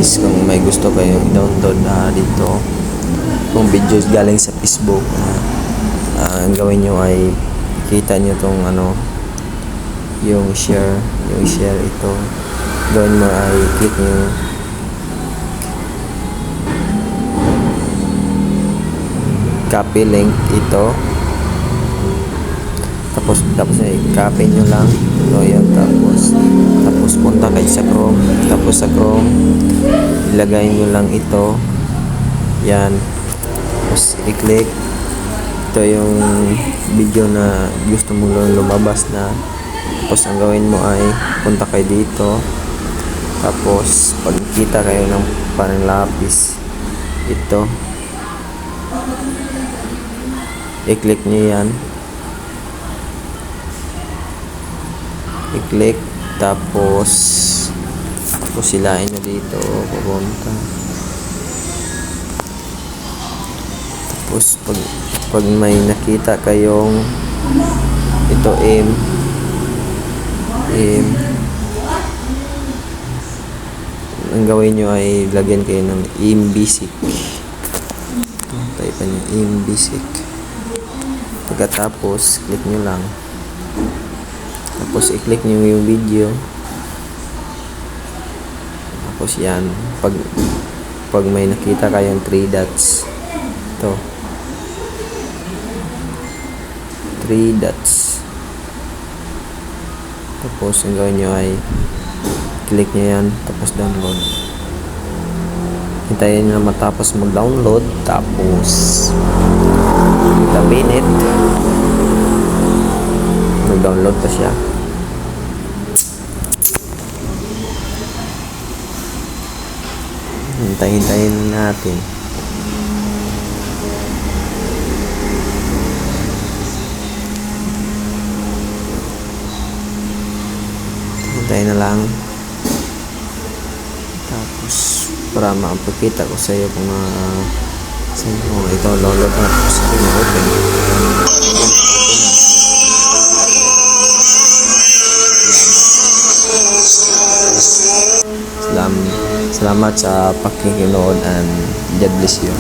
guys, kung may gusto kayong download na dito kung videos galing sa Facebook, ang gawin nyo ay kita nyo tong yung share ito, gawin mo ay click nyo copy link ito, tapos ay copy nyo lang ito, yan, tapos punta kayo sa Chrome, tapos sa Chrome ilagay nyo lang ito, yan, tapos i-click ito yung video na gusto mo lumabas na, tapos ang gawin mo ay punta kayo dito, tapos pagkita kayo ng parang lapis ito, i-click nyo yan, i-click, tapos silain nyo dito pupunta, tapos pag may nakita kayong ito aim ang gawin nyo ay lagyan kayo ng aim basic, type nyo aim basic, pagkatapos click nyo lang, tapos i-click nyo yung video, tapos yan, pag may nakita kayong 3 dots ito, 3 dots, tapos ang gawin nyo ay click nyo yan, tapos download, hintayin nyo na matapos mag-download, tapos minute mag-download pa siya. Hintayin natin. Hintayin na lang. Tapos para mapakita ko sa iyo kung ito download na, tapos open. Salamat sa pakikinood and God bless you.